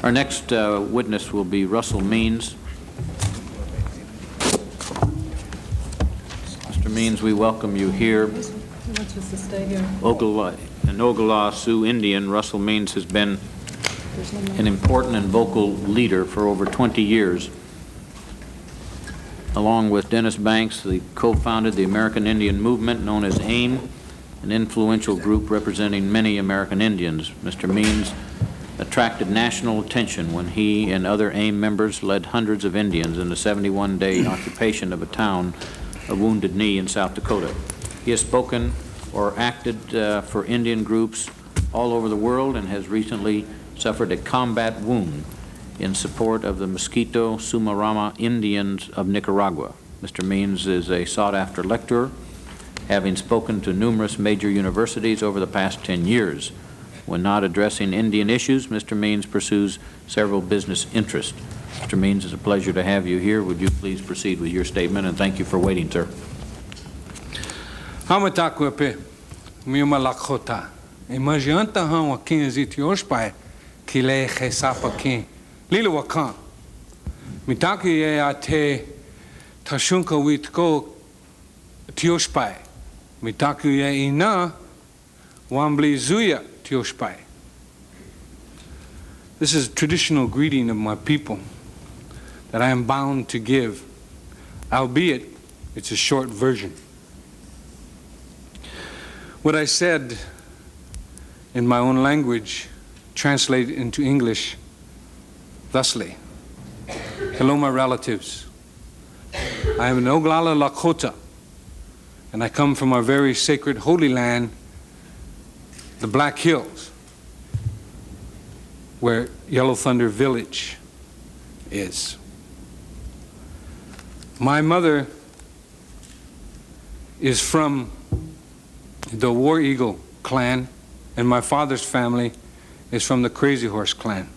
Our next witness will be Russell Means. Mr. Means, we welcome you here. He wants us to stay here. An Oglala Sioux Indian, Russell Means has been an important and vocal leader for over 20 years. Along with Dennis Banks, they co-founded the American Indian movement known as AIM, an influential group representing many American Indians. Mr. Means attracted national attention when he and other AIM members led hundreds of Indians in the 71-day occupation of a town of Wounded Knee in South Dakota. He has spoken or acted for Indian groups all over the world and has recently suffered a combat wound in support of the Mosquito Sumarama Indians of Nicaragua. Mr. Means is a sought-after lecturer, having spoken to numerous major universities over the past 10 years. When not addressing Indian issues, Mr. Means pursues several business interests. Mr. Means, it's a pleasure to have you here. Would you please proceed with your statement, and thank you for waiting, sir. Mitakuyepi, miye malakota. Maje tahan wakan tiyospaye, hesa lila wakan. Mitakuye ate tasunka witko tiyospaye. Mitakuye ina wanbli zuya tiyospaye. This is a traditional greeting of my people that I am bound to give, albeit it's a short version. What I said in my own language translate into English thusly. Hello, my relatives. I am an Oglala Lakota, and I come from our very sacred holy land, the Black Hills, where Yellow Thunder Village is. My mother is from the War Eagle clan, and my father's family is from the Crazy Horse clan.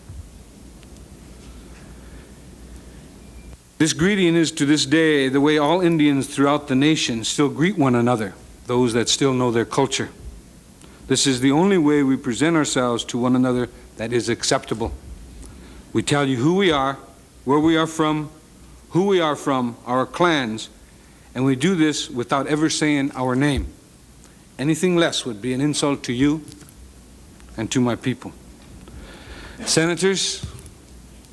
This greeting is to this day the way all Indians throughout the nation still greet one another, those that still know their culture. This is the only way we present ourselves to one another that is acceptable. We tell you who we are, where we are from, who we are from, our clans, and we do this without ever saying our name. Anything less would be an insult to you and to my people. Senators,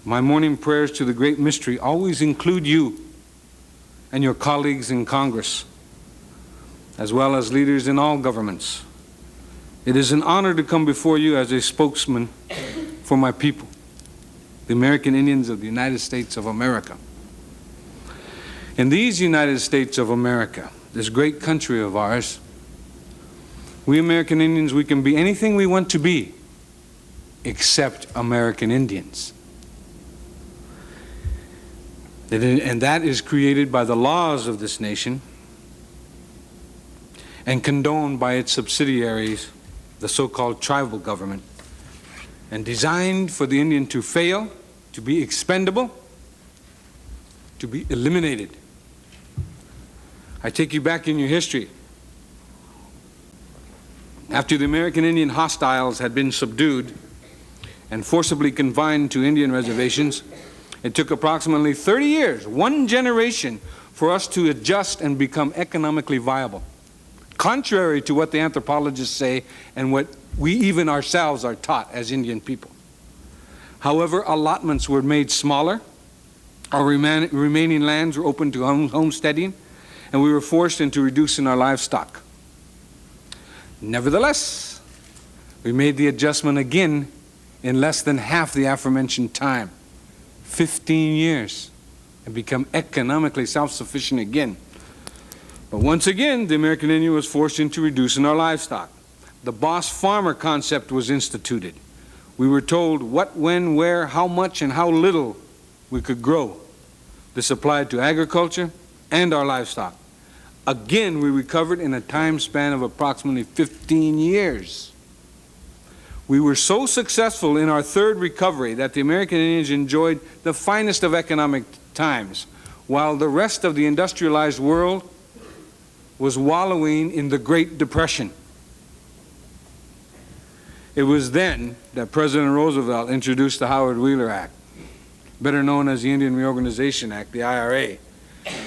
my morning prayers to the great mystery always include you and your colleagues in Congress, as well as leaders in all governments. It is an honor to come before you as a spokesman for my people, the American Indians of the United States of America. In these United States of America, this great country of ours, we American Indians, we can be anything we want to be, except American Indians. And that is created by the laws of this nation and condoned by its subsidiaries, the so-called tribal government, and designed for the Indian to fail, to be expendable, to be eliminated. I take you back in your history. After the American Indian hostiles had been subdued and forcibly confined to Indian reservations, it took approximately 30 years, one generation, for us to adjust and become economically viable, contrary to what the anthropologists say and what we even ourselves are taught as Indian people. However, allotments were made smaller, our remaining lands were open to homesteading, and we were forced into reducing our livestock. Nevertheless, we made the adjustment again in less than half the aforementioned time, 15 years, and become economically self-sufficient again. But once again, the American Indian was forced into reducing our livestock. The boss farmer concept was instituted. We were told what, when, where, how much, and how little we could grow. This applied to agriculture and our livestock. Again, we recovered in a time span of approximately 15 years. We were so successful in our third recovery that the American Indians enjoyed the finest of economic times, while the rest of the industrialized world was wallowing in the Great Depression. It was then that President Roosevelt introduced the Howard-Wheeler Act, better known as the Indian Reorganization Act, the IRA,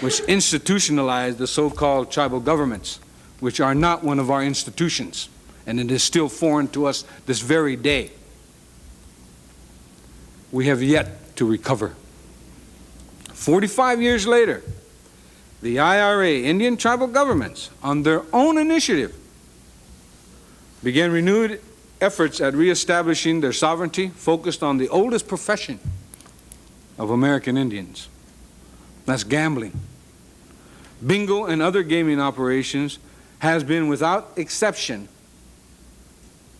which institutionalized the so-called tribal governments, which are not one of our institutions, and it is still foreign to us this very day. We have yet to recover. 45 years later, the IRA, Indian tribal governments, on their own initiative, began renewed efforts at reestablishing their sovereignty focused on the oldest profession of American Indians. That's gambling. Bingo and other gaming operations has been, without exception,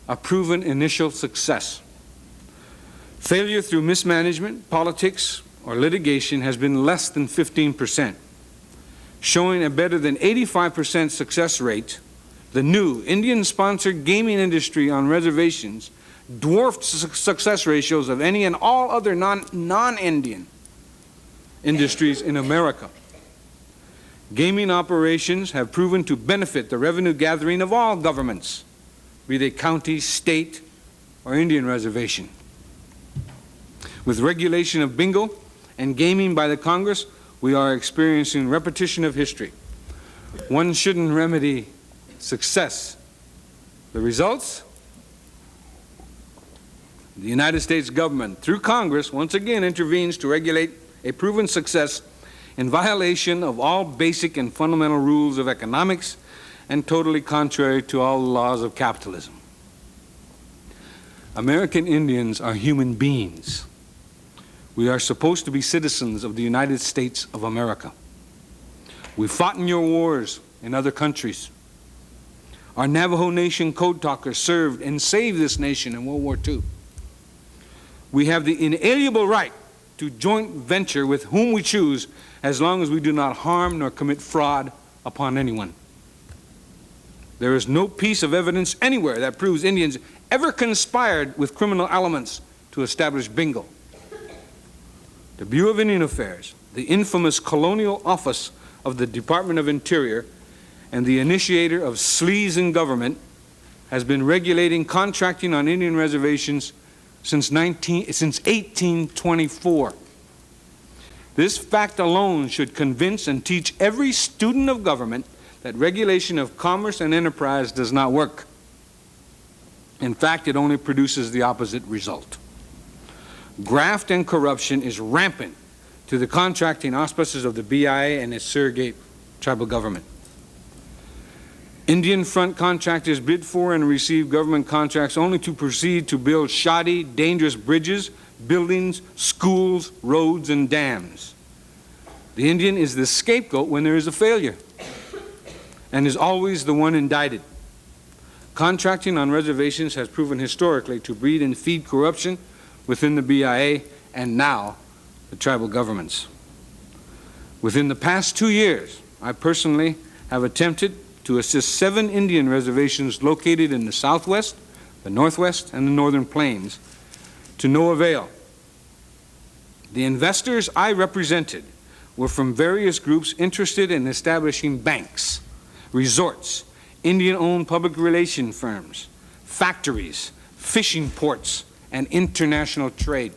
a proven initial success. Failure through mismanagement, politics, or litigation has been less than 15%, showing a better than 85% success rate. The new Indian-sponsored gaming industry on reservations dwarfed success ratios of any and all other non-Indian industries in America. Gaming operations have proven to benefit the revenue gathering of all governments, be they county, state, or Indian reservation. With regulation of bingo and gaming by the Congress, we are experiencing repetition of history. One shouldn't remedy success. The results? The United States government, through Congress, once again intervenes to regulate a proven success in violation of all basic and fundamental rules of economics and totally contrary to all the laws of capitalism. American Indians are human beings. We are supposed to be citizens of the United States of America. We fought in your wars in other countries. Our Navajo Nation code talkers served and saved this nation in World War II. We have the inalienable right to joint venture with whom we choose, as long as we do not harm nor commit fraud upon anyone. There is no piece of evidence anywhere that proves Indians ever conspired with criminal elements to establish bingo. The Bureau of Indian Affairs, the infamous colonial office of the Department of Interior, and the initiator of sleaze in government, has been regulating contracting on Indian reservations since 1824. This fact alone should convince and teach every student of government that regulation of commerce and enterprise does not work. In fact, it only produces the opposite result. Graft and corruption is rampant to the contracting auspices of the BIA and its surrogate tribal government. Indian front contractors bid for and receive government contracts only to proceed to build shoddy, dangerous bridges, buildings, schools, roads, and dams. The Indian is the scapegoat when there is a failure, and is always the one indicted. Contracting on reservations has proven historically to breed and feed corruption within the BIA and now the tribal governments. Within the past 2 years, I personally have attempted to assist 7 Indian reservations located in the Southwest, the Northwest, and the Northern Plains, to no avail. The investors I represented were from various groups interested in establishing banks, resorts, Indian-owned public relation firms, factories, fishing ports, and international trade.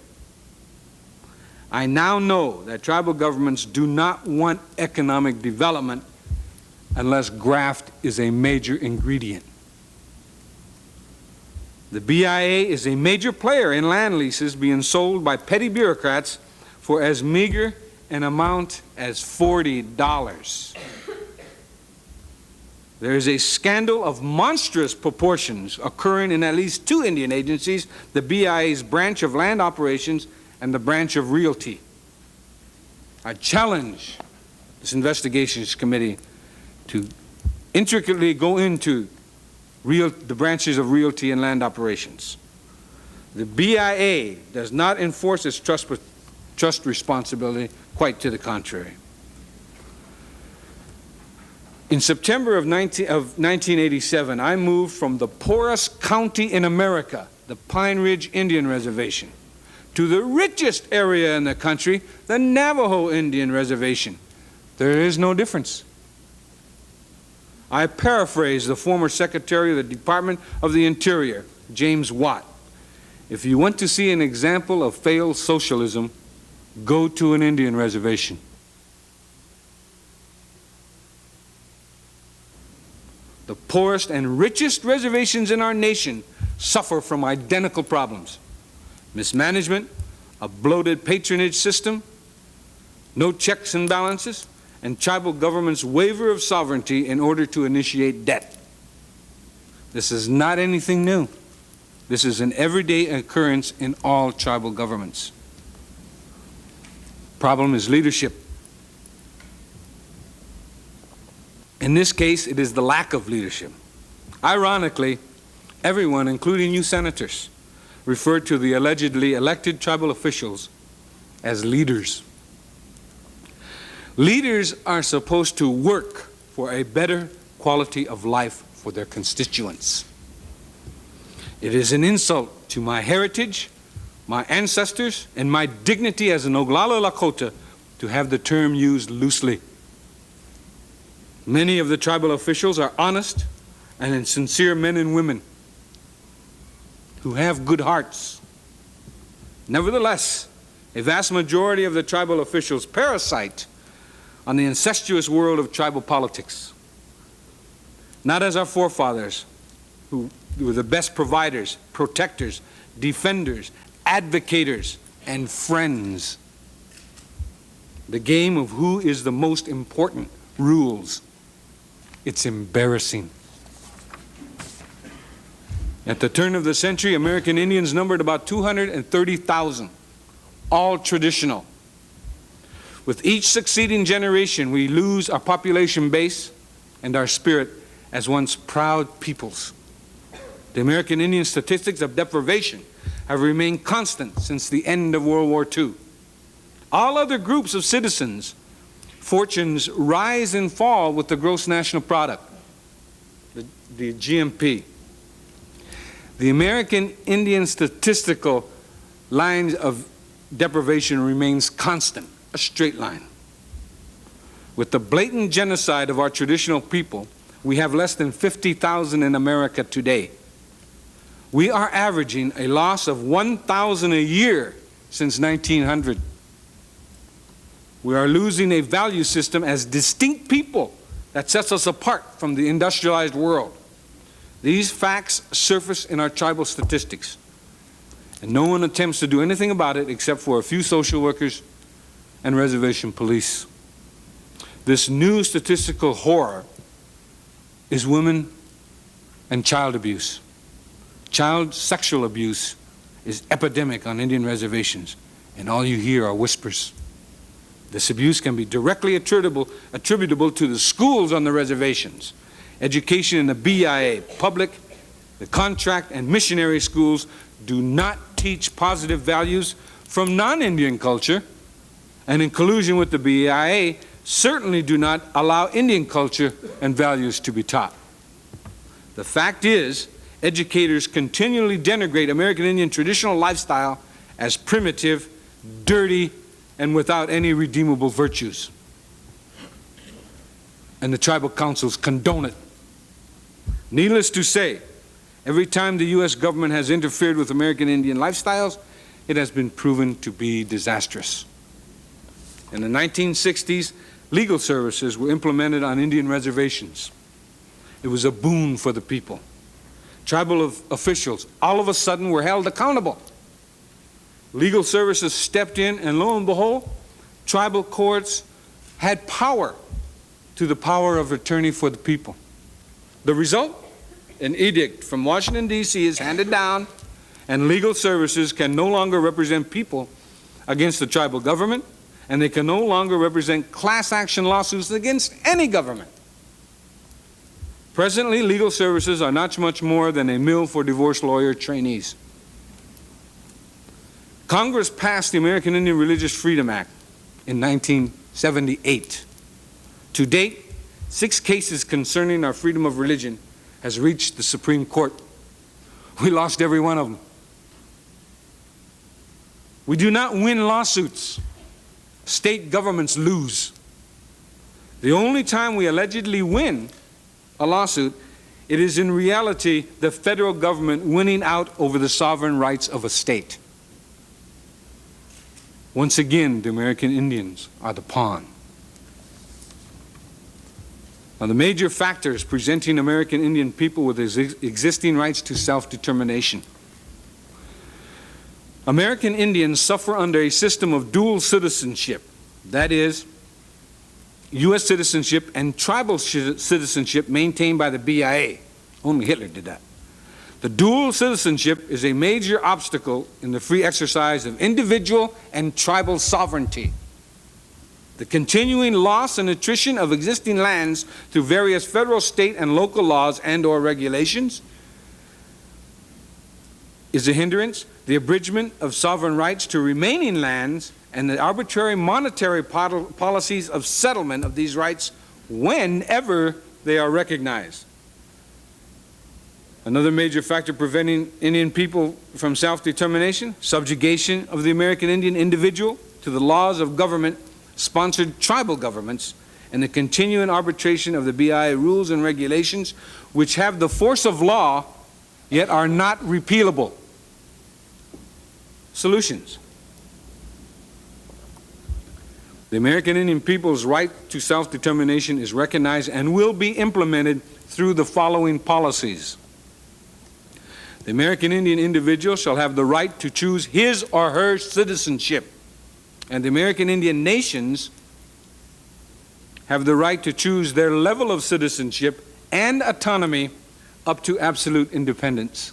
I now know that tribal governments do not want economic development unless graft is a major ingredient. The BIA is a major player in land leases being sold by petty bureaucrats for as meager an amount as $40. There is a scandal of monstrous proportions occurring in at least 2 Indian agencies, the BIA's branch of land operations and the branch of realty. I challenge this investigations committee to intricately go into the branches of realty and land operations. The BIA does not enforce its trust responsibility, quite to the contrary. In September of 1987, I moved from the poorest county in America, the Pine Ridge Indian Reservation, to the richest area in the country, the Navajo Indian Reservation. There is no difference. I paraphrase the former Secretary of the Department of the Interior, James Watt, if you want to see an example of failed socialism, go to an Indian reservation. The poorest and richest reservations in our nation suffer from identical problems: mismanagement, a bloated patronage system, no checks and balances, and tribal governments' waiver of sovereignty in order to initiate debt. This is not anything new. This is an everyday occurrence in all tribal governments. Problem is leadership. In this case, it is the lack of leadership. Ironically, everyone, including you senators, referred to the allegedly elected tribal officials as leaders. Leaders are supposed to work for a better quality of life for their constituents. It is an insult to my heritage, my ancestors, and my dignity as an Oglala Lakota to have the term used loosely. Many of the tribal officials are honest and sincere men and women who have good hearts. Nevertheless, a vast majority of the tribal officials parasite on the incestuous world of tribal politics. Not as our forefathers, who were the best providers, protectors, defenders, advocators, and friends. The game of who is the most important rules. It's embarrassing. At the turn of the century, American Indians numbered about 230,000, all traditional. With each succeeding generation, we lose our population base and our spirit as once proud peoples. The American Indian statistics of deprivation have remained constant since the end of World War II. All other groups of citizens' fortunes rise and fall with the gross national product, the GNP. The American Indian statistical lines of deprivation remains constant, a straight line. With the blatant genocide of our traditional people, we have less than 50,000 in America today. We are averaging a loss of 1,000 a year since 1900. We are losing a value system as distinct people that sets us apart from the industrialized world. These facts surface in our tribal statistics, and no one attempts to do anything about it except for a few social workers and reservation police. This new statistical horror is women and child abuse. Child sexual abuse is epidemic on Indian reservations, and all you hear are whispers. This abuse can be directly attributable to the schools on the reservations. Education in the BIA, public, the contract, and missionary schools do not teach positive values from non-Indian culture, and in collusion with the BIA, certainly do not allow Indian culture and values to be taught. The fact is, educators continually denigrate American Indian traditional lifestyle as primitive, dirty, and without any redeemable virtues. And the tribal councils condone it. Needless to say, every time the U.S. government has interfered with American Indian lifestyles, it has been proven to be disastrous. In the 1960s, legal services were implemented on Indian reservations. It was a boon for the people. Tribal officials all of a sudden were held accountable. Legal services stepped in, and lo and behold, tribal courts had power to the power of attorney for the people. The result? An edict from Washington, D.C. is handed down, and legal services can no longer represent people against the tribal government, and they can no longer represent class action lawsuits against any government. Presently, legal services are not much more than a mill for divorce lawyer trainees. Congress passed the American Indian Religious Freedom Act in 1978. To date, 6 cases concerning our freedom of religion has reached the Supreme Court. We lost every one of them. We do not win lawsuits. State governments lose. The only time we allegedly win a lawsuit it is in reality the federal government winning out over the sovereign rights of a state. Once again, the American Indians are the pawn. Now, the major factors presenting American Indian people with existing rights to self-determination. American Indians suffer under a system of dual citizenship, that is, U.S. citizenship and tribal citizenship maintained by the BIA. Only Hitler did that. The dual citizenship is a major obstacle in the free exercise of individual and tribal sovereignty. The continuing loss and attrition of existing lands through various federal, state, and local laws and/or regulations is a hindrance. The abridgment of sovereign rights to remaining lands and the arbitrary monetary policies of settlement of these rights whenever they are recognized. Another major factor preventing Indian people from self-determination, subjugation of the American Indian individual to the laws of government-sponsored tribal governments, and the continuing arbitration of the BIA rules and regulations which have the force of law yet are not repealable. Solutions. The American Indian people's right to self-determination is recognized and will be implemented through the following policies. The American Indian individual shall have the right to choose his or her citizenship, and the American Indian nations have the right to choose their level of citizenship and autonomy up to absolute independence.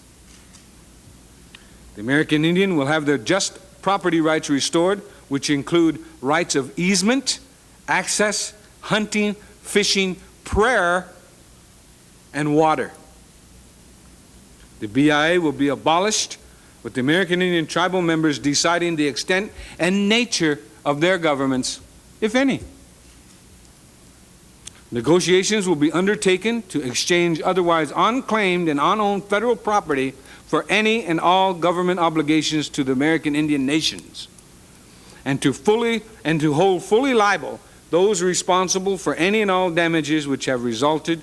The American Indian will have their just property rights restored, which include rights of easement, access, hunting, fishing, prayer, and water. The BIA will be abolished, with the American Indian tribal members deciding the extent and nature of their governments, if any. Negotiations will be undertaken to exchange otherwise unclaimed and unowned federal property for any and all government obligations to the American Indian nations, and to hold fully liable those responsible for any and all damages which have resulted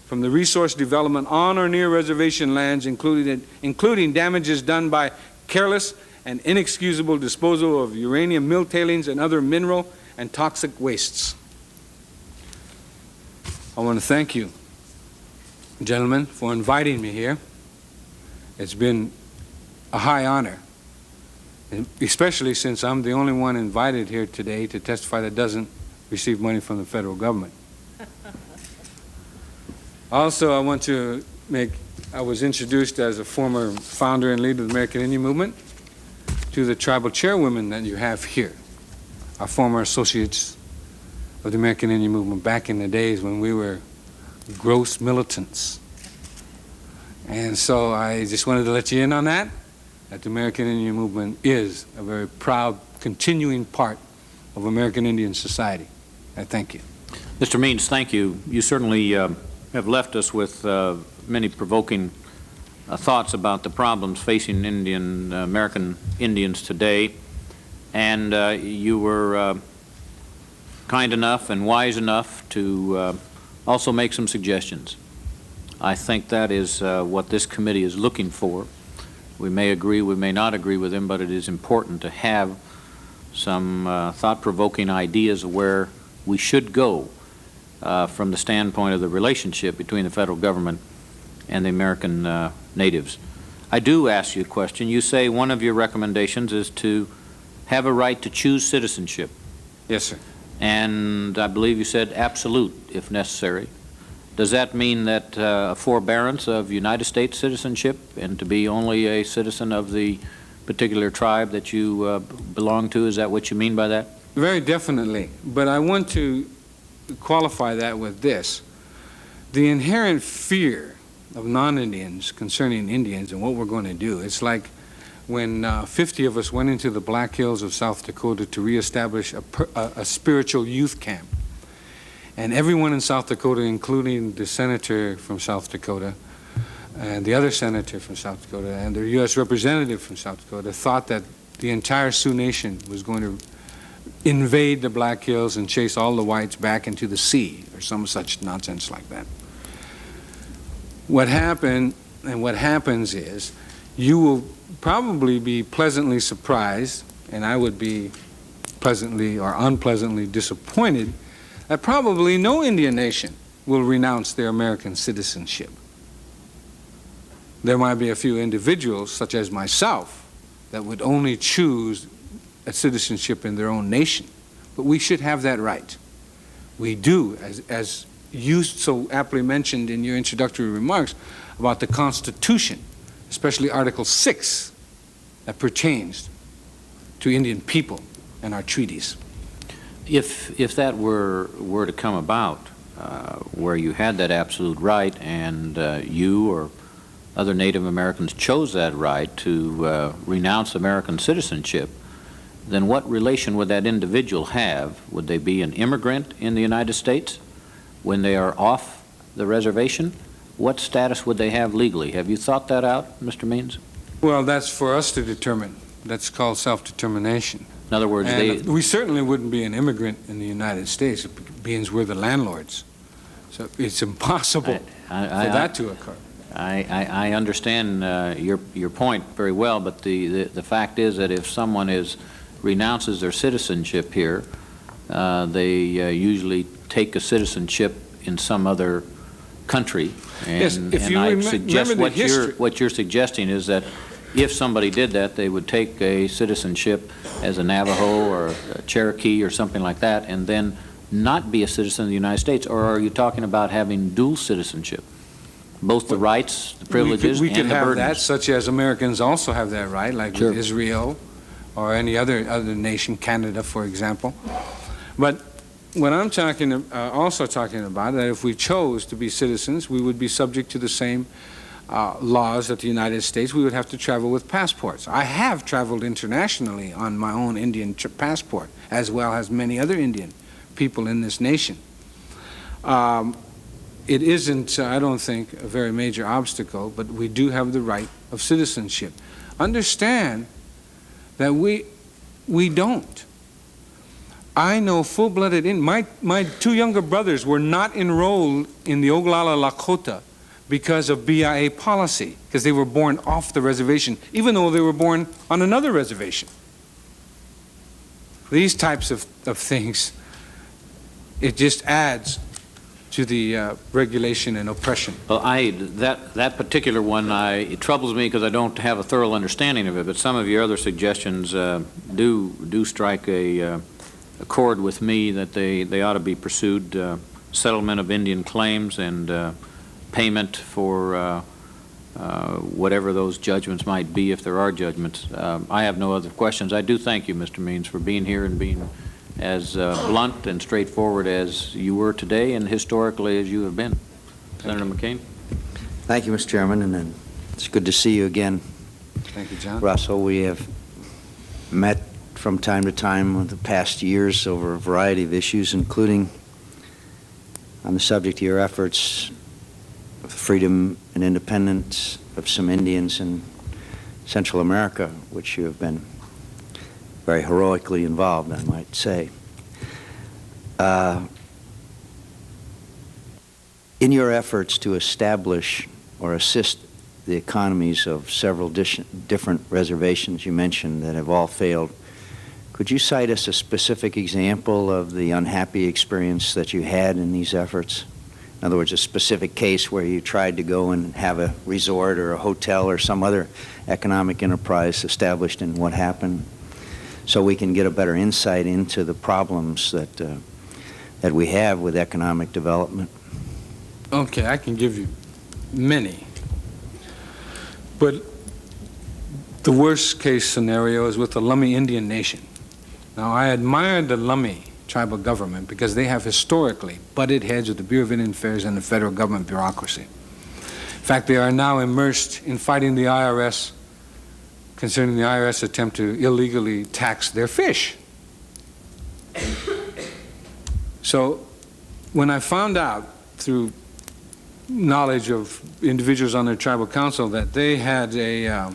from the resource development on or near reservation lands, including damages done by careless and inexcusable disposal of uranium mill tailings and other mineral and toxic wastes. I want to thank you, gentlemen, for inviting me here. It's been a high honor, especially since I'm the only one invited here today to testify that doesn't receive money from the federal government. Also, I want to I was introduced as a former founder and leader of the American Indian Movement to the tribal chairwomen that you have here, our former associates of the American Indian Movement back in the days when we were gross militants. And so I just wanted to let you in on that the American Indian Movement is a very proud, continuing part of American Indian society. I thank you. Mr. Means, thank you. You certainly have left us with many provoking thoughts about the problems facing American Indians today, and you were kind enough and wise enough to also make some suggestions. I think that is what this committee is looking for. We may agree, we may not agree with him, but it is important to have some thought-provoking ideas of where we should go from the standpoint of the relationship between the federal government and the American natives. I do ask you a question. You say one of your recommendations is to have a right to choose citizenship. Yes, sir. And I believe you said absolute, if necessary. Does that mean that a forbearance of United States citizenship and to be only a citizen of the particular tribe that you belong to? Is that what you mean by that? Very definitely. But I want to qualify that with this. The inherent fear of non-Indians concerning Indians and what we're going to do. It's like when 50 of us went into the Black Hills of South Dakota to reestablish a spiritual youth camp. And everyone in South Dakota, including the senator from South Dakota, and the other senator from South Dakota, and the U.S. representative from South Dakota, thought that the entire Sioux Nation was going to invade the Black Hills and chase all the whites back into the sea, or some such nonsense like that. what happened and what happens is you will probably be pleasantly surprised, and I would be pleasantly or unpleasantly disappointed, that probably no Indian nation will renounce their American citizenship. There might be a few individuals, such as myself, that would only choose a citizenship in their own nation. But we should have that right. We do, as you so aptly mentioned in your introductory remarks about the Constitution, especially Article 6, that pertains to Indian people and our treaties. If that were to come about, where you had that absolute right and you or other Native Americans chose that right to renounce American citizenship, then what relation would that individual have? Would they be an immigrant in the United States when they are off the reservation? What status would they have legally? Have you thought that out, Mr. Means? Well, that's for us to determine. That's called self-determination. In other words, we certainly wouldn't be an immigrant in the United States, being we're the landlords. So it's impossible for that to occur. I understand your point very well, but the fact is that if someone renounces their citizenship here, they usually take a citizenship in some other country. And, yes, if you I suggest what you're suggesting is that if somebody did that, they would take a citizenship as a Navajo or a Cherokee or something like that, and then not be a citizen of the United States. Or are you talking about having dual citizenship? Both the rights, the privileges, we could and the have burdens. that, such as Americans also have that right, like Sure. with Israel or any other nation, Canada, for example. But what I'm also talking about, that if we chose to be citizens, we would be subject to the same laws that the United States. We would have to travel with passports. I have traveled internationally on my own Indian passport, as well as many other Indian people in this nation. It isn't, I don't think, a very major obstacle, but we do have the right of citizenship. Understand that we don't. I know full-blooded my two younger brothers were not enrolled in the Oglala Lakota because of BIA policy, because they were born off the reservation, even though they were born on another reservation. These types of things, it just adds to the regulation and oppression. Well, that particular one, it troubles me because I don't have a thorough understanding of it, but some of your other suggestions do strike a chord with me, that they ought to be pursued. Settlement of Indian claims and payment for whatever those judgments might be, if there are judgments. I have no other questions. I do thank you, Mr. Means, for being here and being as blunt and straightforward as you were today and historically as you have been. Senator McCain. Thank you, Mr. Chairman, and it's good to see you again. Thank you, John. Russell, we have met from time to time in the past years over a variety of issues, including on the subject of your efforts of freedom and independence of some Indians in Central America, which you have been very heroically involved, I might say. In your efforts to establish or assist the economies of several different reservations you mentioned that have all failed, could you cite us a specific example of the unhappy experience that you had in these efforts? In other words, a specific case where you tried to go and have a resort or a hotel or some other economic enterprise established, and what happened, so we can get a better insight into the problems that we have with economic development. Okay, I can give you many. But the worst case scenario is with the Lummi Indian Nation. Now, I admire the Lummi tribal government because they have historically butted heads with the Bureau of Indian Affairs and the federal government bureaucracy. In fact, they are now immersed in fighting the IRS concerning the IRS attempt to illegally tax their fish. So when I found out through knowledge of individuals on their tribal council that they had a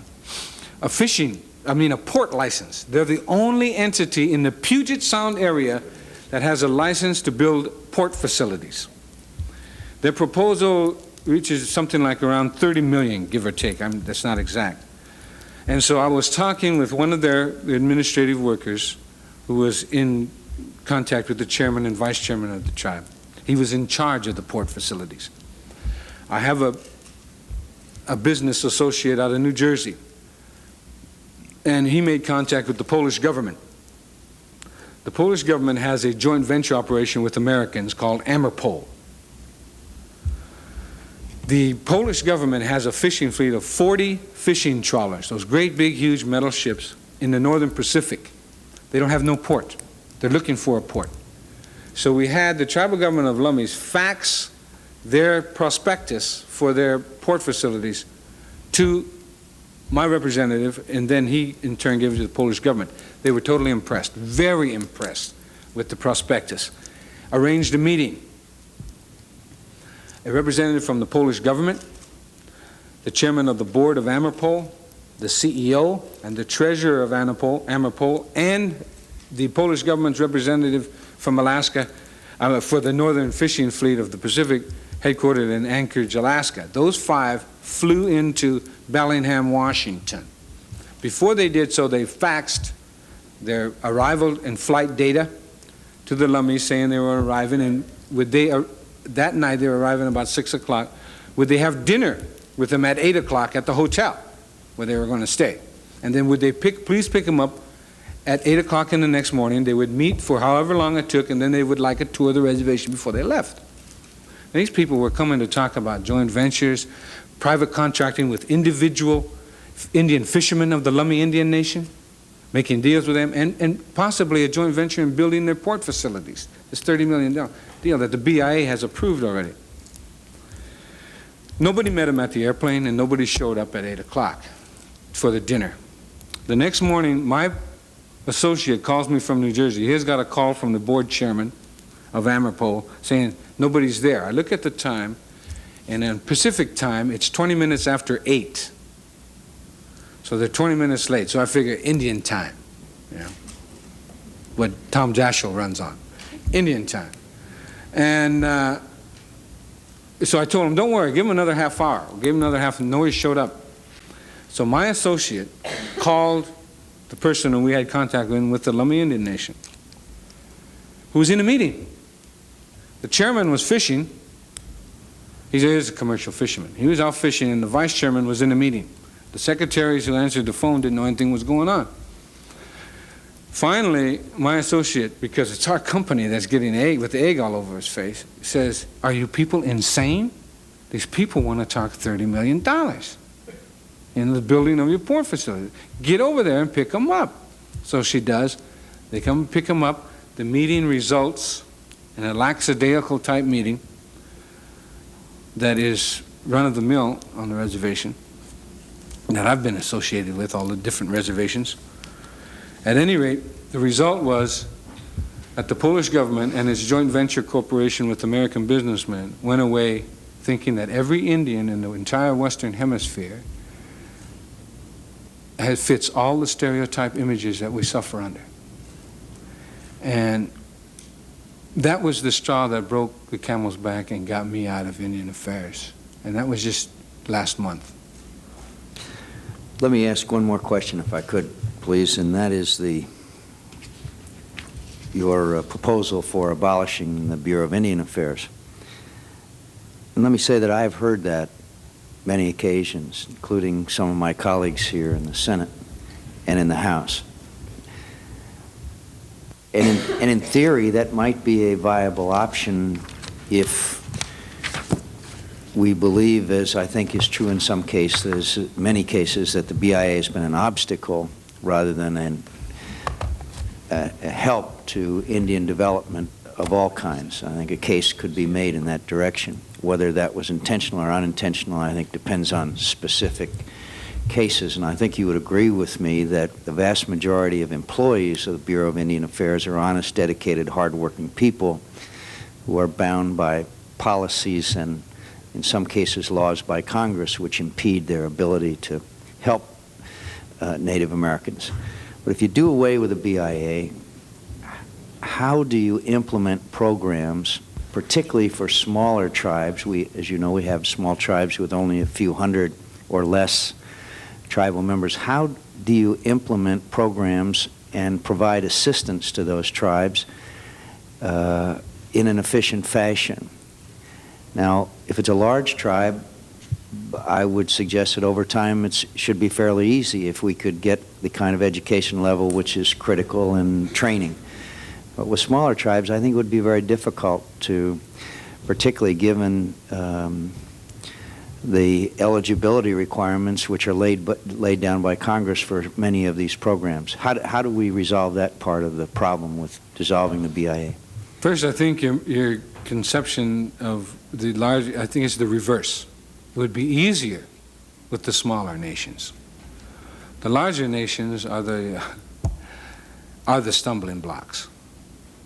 port license. They're the only entity in the Puget Sound area that has a license to build port facilities. Their proposal reaches something like around 30 million, give or take. That's not exact. And so I was talking with one of their administrative workers who was in contact with the chairman and vice chairman of the tribe. He was in charge of the port facilities. I have a business associate out of New Jersey, and he made contact with the Polish government. The Polish government has a joint venture operation with Americans called Amerpol. The Polish government has a fishing fleet of 40 fishing trawlers, those great big huge metal ships in the northern Pacific. They don't have no port. They're looking for a port. So we had the tribal government of Lummis fax their prospectus for their port facilities to my representative, and then he in turn gave it to the Polish government. They were totally impressed, very impressed with the prospectus. Arranged a meeting. A representative from the Polish government, the chairman of the board of Amerpol, the CEO, and the treasurer of Amerpol, and the Polish government's representative from Alaska for the northern fishing fleet of the Pacific, headquartered in Anchorage, Alaska. Those 5 flew into Bellingham, Washington. Before they did so, they faxed their arrival and flight data to the Lummis saying they were arriving, and that night they were arriving about 6 o'clock. Would they have dinner with them at 8 o'clock at the hotel where they were going to stay? And then would they please pick them up at 8 o'clock in the next morning? They would meet for however long it took, and then they would like a tour of the reservation before they left. And these people were coming to talk about joint ventures, private contracting with individual Indian fishermen of the Lummi Indian Nation, making deals with them, and possibly a joint venture in building their port facilities. This $30 million deal that the BIA has approved already. Nobody met him at the airplane, and nobody showed up at 8 o'clock for the dinner. The next morning, my associate calls me from New Jersey. He's got a call from the board chairman of Amerpol saying nobody's there. I look at the time, and in Pacific time, it's 20 minutes after 8. So they're 20 minutes late. So I figure Indian time, you know, what Tom Daschle runs on, Indian time. And so I told him, don't worry, give him another half hour. We'll give him another half, and nobody showed up. So my associate called the person who we had contact with the Lummi Indian Nation, who was in a meeting. The chairman was fishing. He's a commercial fisherman. He was out fishing, and the vice chairman was in a meeting. The secretaries who answered the phone didn't know anything was going on. Finally, my associate, because it's our company that's getting egg with the egg all over his face, says, "Are you people insane? These people want to talk $30 million in the building of your port facility. Get over there and pick them up." So she does. They come and pick them up. The meeting results in a lackadaisical type meeting that is run-of-the-mill on the reservation that I've been associated with, all the different reservations. At any rate, the result was that the Polish government and its joint venture corporation with American businessmen went away thinking that every Indian in the entire Western Hemisphere fits all the stereotype images that we suffer under. And that was the straw that broke the camel's back and got me out of Indian affairs. And that was just last month. Let me ask one more question, if I could, please, and that is your proposal for abolishing the Bureau of Indian Affairs. And let me say that I have heard that many occasions, including some of my colleagues here in the Senate and in the House. And in theory, that might be a viable option if we believe, as I think is true in some cases, many cases, that the BIA has been an obstacle rather than a help to Indian development of all kinds. I think a case could be made in that direction. Whether that was intentional or unintentional, I think depends on specific cases. And I think you would agree with me that the vast majority of employees of the Bureau of Indian Affairs are honest, dedicated, hardworking people who are bound by policies and, in some cases, laws by Congress which impede their ability to help Native Americans. But if you do away with the BIA, how do you implement programs particularly for smaller tribes. As you know, we have small tribes with only a few hundred or less tribal members. How do you implement programs and provide assistance to those tribes in an efficient fashion? Now, if it's a large tribe, I would suggest that over time it should be fairly easy if we could get the kind of education level which is critical in training. But with smaller tribes, I think it would be very difficult to, particularly given the eligibility requirements which are laid down by Congress for many of these programs. How do we resolve that part of the problem with dissolving the BIA? First, I think your conception of the large, I think it's the reverse. It would be easier with the smaller nations. The larger nations are the stumbling blocks,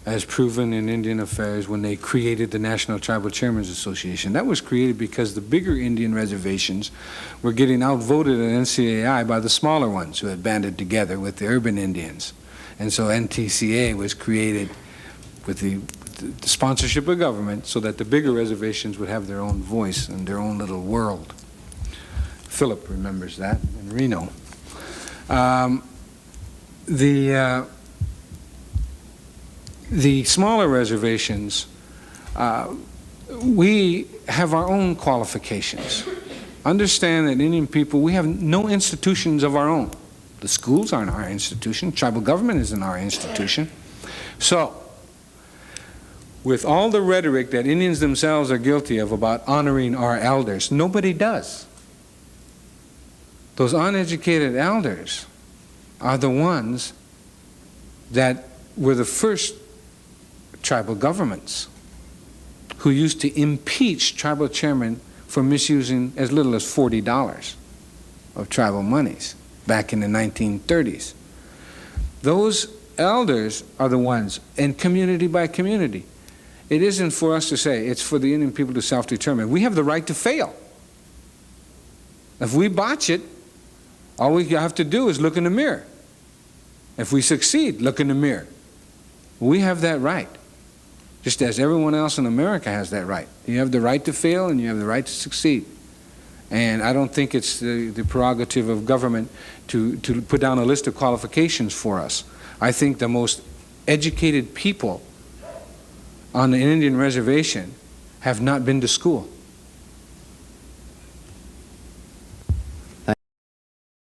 as proven in Indian affairs when they created the National Tribal Chairmen's Association. That was created because the bigger Indian reservations were getting outvoted at NCAI by the smaller ones who had banded together with the urban Indians. And so NTCA was created with the sponsorship of government so that the bigger reservations would have their own voice and their own little world. Philip remembers that in Reno. The smaller reservations, we have our own qualifications. Understand that Indian people, we have no institutions of our own. The schools aren't our institution. Tribal government isn't our institution. So, with all the rhetoric that Indians themselves are guilty of about honoring our elders, nobody does. Those uneducated elders are the ones that were the first tribal governments who used to impeach tribal chairmen for misusing as little as $40 of tribal monies back in the 1930s. Those elders are the ones, and community by community. It isn't for us to say, it's for the Indian people to self-determine. We have the right to fail. If we botch it, all we have to do is look in the mirror. If we succeed, look in the mirror. We have that right, just as everyone else in America has that right. You have the right to fail and you have the right to succeed. And I don't think it's the prerogative of government to put down a list of qualifications for us. I think the most educated people on an Indian reservation have not been to school.